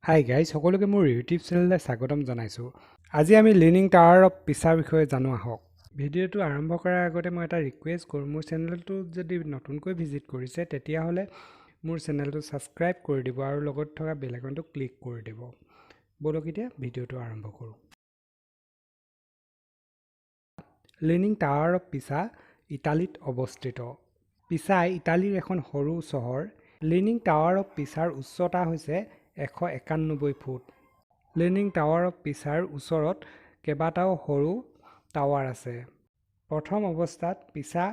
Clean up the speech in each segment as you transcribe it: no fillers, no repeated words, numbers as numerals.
Hi guys, সকলোকে মোৰ YouTube চেনেললৈ স্বাগতম জনাইছোঁ। আজি আমি লিনিং টাৱাৰ অফ পিছাৰ বিষয়ে জানো আহক। ভিডিঅ'টো আৰম্ভ কৰাৰ আগতে মই এটা ৰিকুৱেষ্ট কৰোঁ, মোৰ চেনেলটো যদি নতুনকৈ ভিজিট কৰিছে তেতিয়াহ'লে মোৰ চেনেলটো ছাবস্ক্ৰাইব কৰি দিব আৰু লগত থকা বেল আইকনটো ক্লিক কৰি দিব। বলক এতিয়া ভিডিঅ'টো আৰম্ভ কৰোঁ। লিনিং টাৱাৰ অফ পিছা ইটালীত অৱস্থিত। পিছা ইটালীৰ এখন সৰু চহৰ। লিনিং টাৱাৰ অফ পিছাৰ উচ্চতা হৈছে 191 ফুট। লিনিং টাৱাৰ অফ পিছাৰ ওচৰত কেইবাটাও সৰু টাৱাৰ আছে। প্ৰথম অৱস্থাত পিছা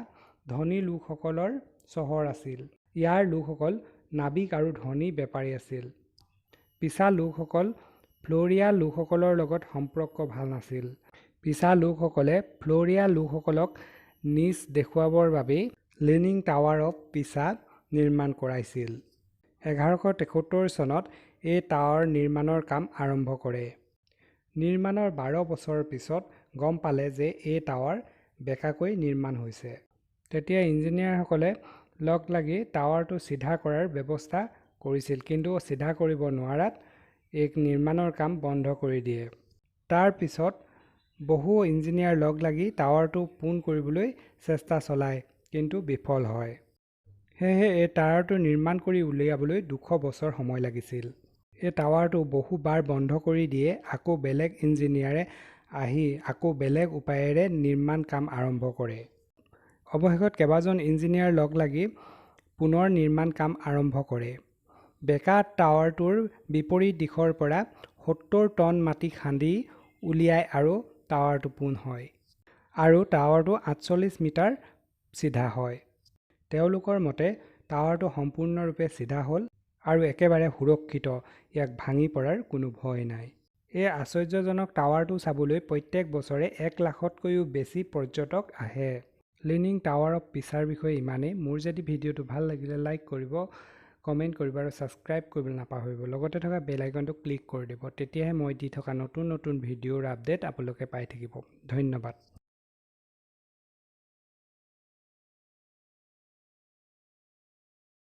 ধনী লোকসকলৰ চহৰ আছিল। ইয়াৰ লোকসকল নাবিক আৰু ধনী বেপাৰী আছিল। পিছা লোকসকল ফ্ল'ৰিয়া লোকসকলৰ লগত সম্পৰ্ক ভাল নাছিল। পিছা লোকসকলে ফ্ল'ৰিয়া লোকসকলক নিজ দেখুৱাবৰ বাবেই লিনিং টাৱাৰ অফ পিছা নিৰ্মাণ কৰাইছিল। 1173 চনত এই টাৱাৰ নিৰ্মাণৰ কাম আৰম্ভ কৰে। নিৰ্মাণৰ 12 বছৰৰ পিছত গম পালে যে এই টাৱাৰ বেঁকাকৈ নিৰ্মাণ হৈছে। তেতিয়া ইঞ্জিনিয়াৰসকলে লগ লাগি টাৱাৰটো চিধা কৰাৰ ব্যৱস্থা কৰিছিল, কিন্তু চিধা কৰিব নোৱাৰাত এই নিৰ্মাণৰ কাম বন্ধ কৰি দিয়ে। তাৰ পিছত বহু ইঞ্জিনিয়াৰ লগ লাগি টাৱাৰটো পোন কৰিবলৈ চেষ্টা চলায়, কিন্তু বিফল হয়। সেয়েহে এই টাৱাৰটো নিৰ্মাণ কৰি উলিয়াবলৈ 200 বছৰ সময় লাগিছিল। এই টাৱাৰটো বহুবাৰ বন্ধ কৰি দিয়ে, আকৌ বেলেগ ইঞ্জিনিয়াৰে আহি আকৌ বেলেগ উপায়েৰে নিৰ্মাণ কাম আৰম্ভ কৰে। অৱশেষত কেইবাজন ইঞ্জিনিয়াৰ লগ লাগি পুনৰ নিৰ্মাণ কাম আৰম্ভ কৰে। বেঁকা টাৱাৰটোৰ বিপৰীত দিশৰ পৰা 70 টন মাটি খান্দি উলিয়ায় আৰু টাৱাৰটো পোন হয়। আৰু টাৱাৰটো 48 মিটাৰ চিধা হয়। তেওঁলোকৰ মতে টাৱাৰটো সম্পূৰ্ণৰূপে চিধা হ'ল আৰু একেবাৰে সুৰক্ষিত, ইয়াক ভাঙি পৰাৰ কোনো ভয় নাই। এই আশ্চৰ্যজনক টাৱাৰটো চাবলৈ প্ৰত্যেক বছৰে 1 লাখতকৈও বেছি পৰ্যটক আহে। লিনিং টাৱাৰ অফ পিছাৰ বিষয়ে ইমানেই। মোৰ যদি ভিডিঅ'টো ভাল লাগিলে লাইক কৰিব, কমেণ্ট কৰিব আৰু ছাবস্ক্ৰাইব কৰিবলৈ নাপাহৰিব। লগতে থকা বেল আইকনটো ক্লিক কৰি দিব, তেতিয়াহে মই দি থকা নতুন ভিডিঅ'ৰ আপডেট আপোনালোকে পাই থাকিব। ধন্যবাদ।